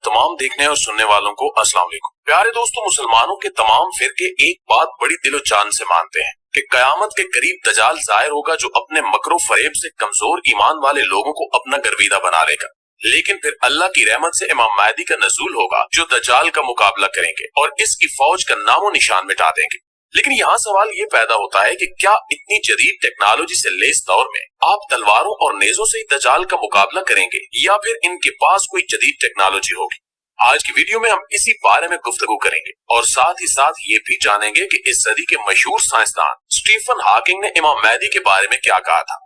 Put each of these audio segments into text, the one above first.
तमाम देखने और सुनने वालों को अस्सलाम वालेकुम। प्यारे दोस्तों, मुसलमानों के तमाम फिरके एक बात बड़ी दिलो जान से मानते हैं कि कयामत के करीब दजाल जाहिर होगा, जो अपने मकरो फरेब से कमजोर ईमान वाले लोगों को अपना गर्विदा बना लेगा। लेकिन फिर अल्लाह की रहमत से इमाम महदी का नज़ूल होगा, जो दजाल का मुकाबला करेंगे और इसकी फौज का नामो निशान मिटा देंगे। लेकिन यहाँ सवाल ये पैदा होता है कि क्या इतनी जदीद टेक्नोलॉजी से लेस दौर में आप तलवारों और नेजों से ही दजाल का मुकाबला करेंगे, या फिर इनके पास कोई जदीद टेक्नोलॉजी होगी? आज की वीडियो में हम इसी बारे में गुफ्तगू करेंगे और साथ ही साथ ये भी जानेंगे कि इस सदी के मशहूर साइंसदान स्टीफन हॉकिंग ने इमाम महदी के बारे में क्या कहा था।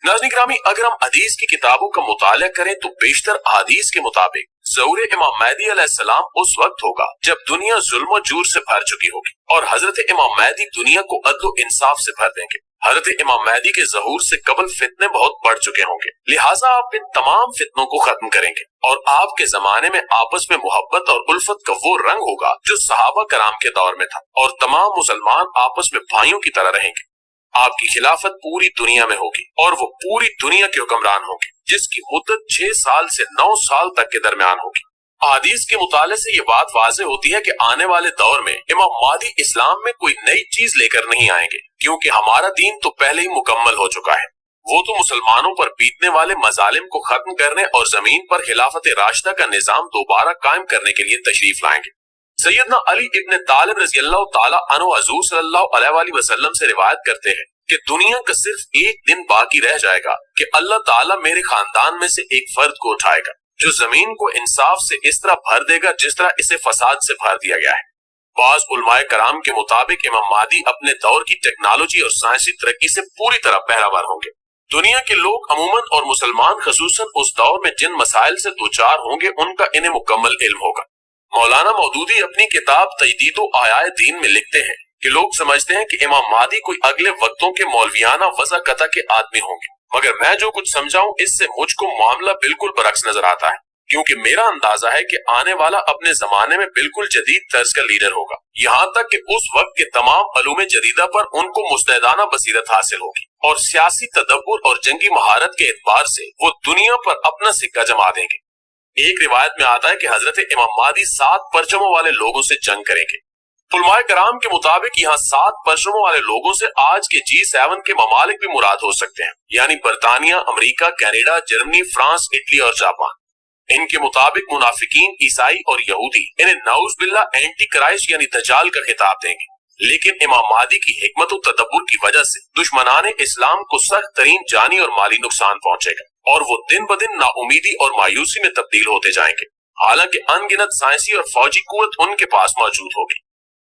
नाज़रीन गिरामी, अगर हम हदीस की किताबों का मुताला करें तो बेशतर हदीस के मुताबिक ज़हूर इमाम महदी अलैहिस्सलाम उस वक्त होगा जब दुनिया जुल्म जूर से भर चुकी होगी और हजरत इमाम महदी दुनिया को अदल व इंसाफ से भर देंगे। हजरत इमाम महदी के ज़हूर से कबल फितने बहुत बढ़ चुके होंगे, लिहाजा आप इन तमाम फितनों को खत्म करेंगे और आपके जमाने में आपस में मोहब्बत और उल्फत का वो रंग होगा जो सहाबा कराम के दौर में था, और तमाम मुसलमान आपस में भाइयों की तरह रहेंगे। आपकी खिलाफत पूरी दुनिया में होगी और वो पूरी दुनिया के हुक्मरान होंगे, जिसकी मुद्दत 6 साल से 9 साल तक के दरमियान होगी। हदीस के मुताले से ये बात वाज़ेह होती है कि आने वाले दौर में इमाम महदी इस्लाम में कोई नई चीज लेकर नहीं आएंगे, क्योंकि हमारा दीन तो पहले ही मुकम्मल हो चुका है। वो तो मुसलमानों पर बीतने वाले मजालिम को खत्म करने और जमीन पर खिलाफत राशिदा का निजाम दोबारा कायम करने के लिए तशरीफ लाएंगे। सैयदना अली इब्न तालिब रज़ियल्लाहु ताला अन्हु हुज़ूर सल्लल्लाहु अलैहि वसल्लम से रिवायत करते हैं कि दुनिया का सिर्फ एक दिन बाकी रह जाएगा कि अल्लाह ताला मेरे खानदान में से एक फर्द को उठाएगा जो जमीन को इंसाफ से इस तरह भर देगा जिस तरह इसे फसाद से भर दिया गया है। बाज़ उलमाए कराम के मुताबिक इमाम महदी अपने दौर की टेक्नोलॉजी और साइंसी तरक्की से पूरी तरह पहरावर होंगे। दुनिया के लोग अमूमन और मुसलमान खसूसन उस दौर में जिन मसाइल से दो चार होंगे उनका इन्हें मुकम्मल इल्म होगा। मौलाना मौदूदी अपनी किताब तजदीदो आयाए दीन में लिखते हैं कि लोग समझते हैं कि इमाम महदी कोई अगले वक्तों के मौलवियाना वज़ाकता के आदमी होंगे, मगर मैं जो कुछ समझाऊं इससे मुझको मामला बिल्कुल बरक्स नजर आता है, क्योंकि मेरा अंदाजा है कि आने वाला अपने जमाने में बिल्कुल जदीद तर्ज का लीडर होगा, यहाँ तक कि उस वक्त के तमाम अलूम जदीदा पर उनको मुस्तैदाना बसीरत हासिल होगी और सियासी तदब्बुर और जंगी महारत के एतबार से वो दुनिया पर अपना सिक्का जमा देंगे। एक रिवायत में आता है कि हजरत इमाम महदी 7 परचमों वाले लोगों से जंग करेंगे। उलमाए कराम के मुताबिक यहाँ 7 परचमों वाले लोगों से आज के G7 के ममालिक भी मुराद हो सकते हैं, यानी बरतानिया, America, Canada, Germany, France, Italy और जापान। इनके मुताबिक मुनाफिकीन, ईसाई और यहूदी इन्हें नाउज़ बिल्लाह एंटी क्राइस्ट यानी दज्जाल का खिताब देंगे। लेकिन इमाम महदी की हिकमत और तदब्बुर की वजह से दुश्मनाने इस्लाम को सख्त तरीन जानी और माली नुकसान पहुंचेगा और वो दिन ब दिन नाउमीदी और मायूसी में तब्दील होते जाएंगे, हालांकि अनगिनत साइंसी और फौजी कुव्वत उनके पास मौजूद होगी।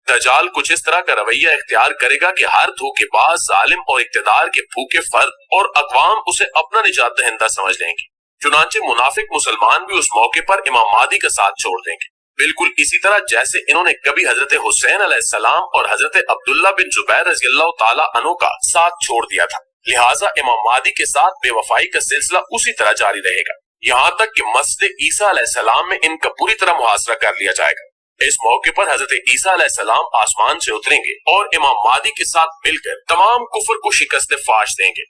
दज्जाल कुछ इस तरह का रवैया इख्तियार करेगा कि हर धोखेबाज, जालिम और इक्तदार के भूखे फर्द और अक़वाम उसे अपना निजात दहिंदा समझ लेंगे। चुनांचे मुनाफिक मुसलमान भी उस मौके पर इमाम महदी का साथ छोड़ देंगे, बिल्कुल इसी तरह जैसे इन्होंने कभी हजरत हुसैन अलैहिस्सलाम और हजरत अब्दुल्ला बिन जुबैर रज़ियल्लाहु ताला अन्हु का साथ छोड़ दिया था। लिहाजा इमाम महदी के साथ बेवफाई का सिलसिला उसी तरह जारी रहेगा, यहाँ तक कि मस्जिद ईसा अलैहिस्सलाम में इनका पूरी तरह मुहासरा कर लिया जाएगा। इस मौके पर हजरत ईसा अलैहिस्सलाम आसमान से उतरेंगे और इमाम महदी के साथ मिलकर तमाम कुफर को शिकस्त फाश देंगे।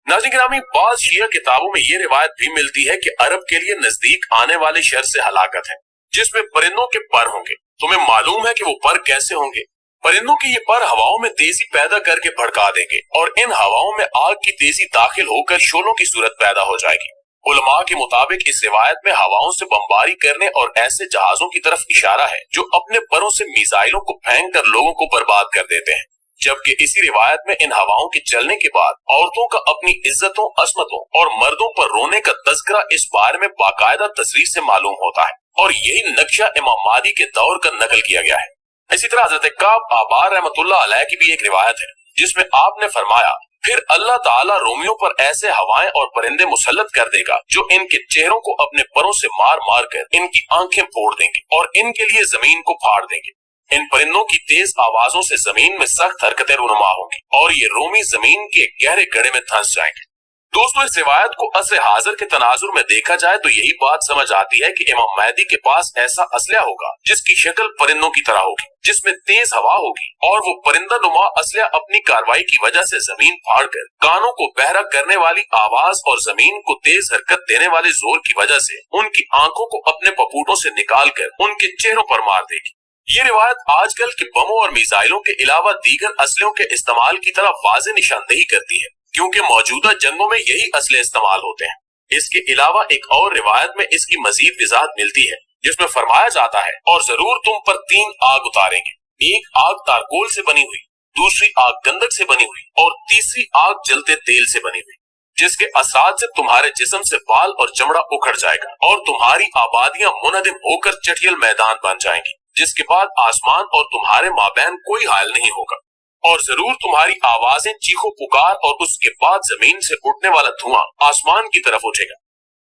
नाज़रीन गिरामी, बाज़ शिया किताबों में ये रिवायत भी मिलती है कि अरब के लिए नजदीक आने वाले शर से हलाकत है, जिसमें परिंदों के पर होंगे। तुम्हें मालूम है कि वो पर कैसे होंगे? परिंदों के ये पर हवाओं में तेजी पैदा करके भड़का देंगे और इन हवाओं में आग की तेजी दाखिल होकर शोलों की सूरत पैदा हो जाएगी। उलमा के मुताबिक इस रिवायत में हवाओं से बमबारी करने और ऐसे जहाजों की तरफ इशारा है जो अपने परों से मिसाइलों को फेंक कर लोगों को बर्बाद कर देते हैं, जबकि इसी रिवायत में इन हवाओं के चलने के बाद औरतों का अपनी इज्जतों, असमतों और मर्दों पर रोने का तज़किरा इस बारे में बाकायदा तस्रीर से मालूम होता है, और यही नक्शा इमाम महदी के दौर का नकल किया गया है। इसी तरह हजरत काब आबार रहमतुल्लाह अलैह की भी एक रिवायत है जिसमें आपने फरमाया, फिर अल्लाह ताला रोमियों पर ऐसे हवाएं और परिंदे मुसल्लत कर देगा जो इनके चेहरों को अपने परों से मार मार कर इनकी आंखें फोड़ देंगे और इनके लिए जमीन को फाड़ देंगे। इन परिंदों की तेज आवाजों से जमीन में सख्त हरकतें रूनुमा होंगी और ये रोमी जमीन के गहरे गड्ढे में धंस जाएंगे। दोस्तों इस रिवायत को असर हाजिर के तनाजुर में देखा जाए तो यही बात समझ आती है कि इमाम महदी के पास ऐसा असलहा होगा जिसकी शक्ल परिंदों की तरह होगी, जिसमें तेज हवा होगी, और वो परिंदा नुमा असलहा अपनी कार्रवाई की वजह से जमीन फाड़कर कानों को बहरा करने वाली आवाज और जमीन को तेज हरकत देने वाले जोर की वजह से उनकी आंखों को अपने पपूटों से निकाल कर उनके चेहरों पर मार देगी। ये रिवायत आजकल के बमों और मिसाइलों के अलावा दीगर असलों के इस्तेमाल की तरफ वाज़ेह निशानदेही करती है, क्योंकि मौजूदा जंगों में यही असले इस्तेमाल होते हैं। इसके अलावा एक और रिवायत में इसकी मजीद वजाहत मिलती है, जिसमें फरमाया जाता है, और जरूर तुम पर 3 आग उतारेंगे, एक आग तारकोल से बनी हुई, दूसरी आग गंधक से बनी हुई और तीसरी आग जलते तेल से बनी हुई, जिसके असरात से तुम्हारे जिस्म से बाल और चमड़ा उखड़ जाएगा और तुम्हारी आबादियां मुनहदिम होकर चटियल मैदान बन जाएंगी, जिसके बाद आसमान और तुम्हारे माबैन कोई हाल नहीं होगा, और जरूर तुम्हारी आवाजें चीखो पुकार और उसके बाद जमीन से उठने वाला धुआं आसमान की तरफ उठेगा।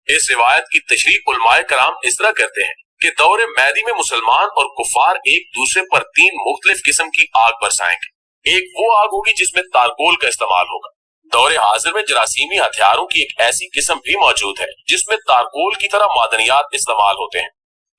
इस रिवायत की तशरीह उलमाए कराम इस तरह करते हैं कि दौरे मैदी में मुसलमान और कुफार एक दूसरे पर 3 मुख्तलिफ किस्म की आग बरसाएंगे। एक वो आग होगी जिसमें तारकोल का इस्तेमाल होगा। दौरे हाजिर में जरासीमी हथियारों की एक ऐसी किस्म भी मौजूद है जिसमें तारकोल की तरह मादनियात इस्तेमाल होते हैं।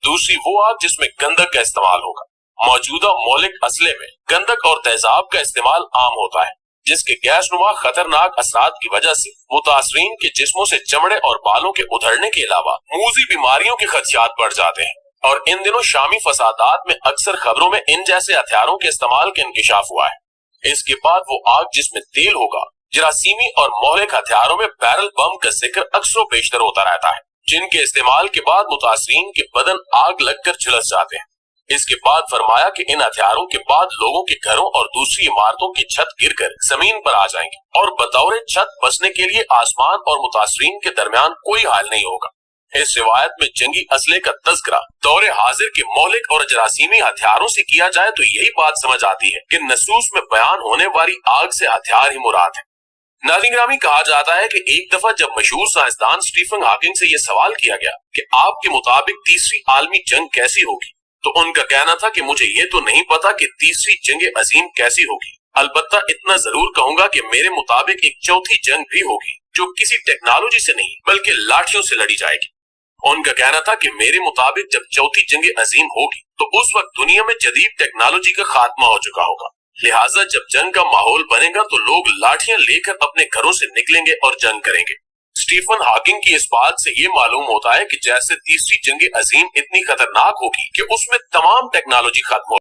दूसरी वो आग जिसमें गंधक का इस्तेमाल होगा। मौजूदा मौलिक असले में गंधक और तेजाब का इस्तेमाल आम होता है, जिसके गैसनुमा खतरनाक असरात की वजह से मुतासरीन के जिस्मों से चमड़े और बालों के उधड़ने के अलावा मूजी बीमारियों के खदशात बढ़ जाते हैं। और इन दिनों शामी फसादात में अक्सर खबरों में इन जैसे हथियारों के इस्तेमाल का इंकिशाफ हुआ है। इसके बाद वो आग जिसमें तेल होगा। जरासीमी और मौलिक हथियारों में बैरल बम का जिक्र अक्सर बेशतर होता रहता है, जिनके इस्तेमाल के बाद मुतासरीन के बदन आग लगकर झुलस जाते हैं। इसके बाद फरमाया कि इन हथियारों के बाद लोगों के घरों और दूसरी इमारतों की छत गिरकर जमीन पर आ जाएंगे और बतौर छत बसने के लिए आसमान और मुतासरीन के दरमियान कोई हाल नहीं होगा। इस रिवायत में जंगी असले का तज़किरा दौरे हाजिर के मौलिक और जरासीमी हथियारों से किया जाए तो यही बात समझ आती है कि नसूस में बयान होने वाली आग से हथियार ही मुराद है। नाज़रीन ग्रामी, कहा जाता है कि एक दफा जब मशहूर साइंसदान स्टीफन हॉकिंग से यह सवाल किया गया कि आपके मुताबिक तीसरी आलमी जंग कैसी होगी, तो उनका कहना था कि मुझे ये तो नहीं पता कि तीसरी जंग अजीम कैसी होगी, अलबत्ता इतना जरूर कहूंगा कि मेरे मुताबिक एक चौथी जंग भी होगी जो किसी टेक्नोलॉजी से नहीं बल्कि लाठियों से लड़ी जाएगी। उनका कहना था कि मेरे मुताबिक जब चौथी जंग अजीम होगी तो उस वक्त दुनिया में जदीद टेक्नोलॉजी का खात्मा हो चुका होगा, लिहाजा जब जंग का माहौल बनेगा तो लोग लाठियां लेकर अपने घरों से निकलेंगे और जंग करेंगे। स्टीफन हॉकिंग की इस बात से ये मालूम होता है कि जैसे तीसरी जंग अजीम इतनी खतरनाक होगी कि उसमें तमाम टेक्नोलॉजी खत्म हो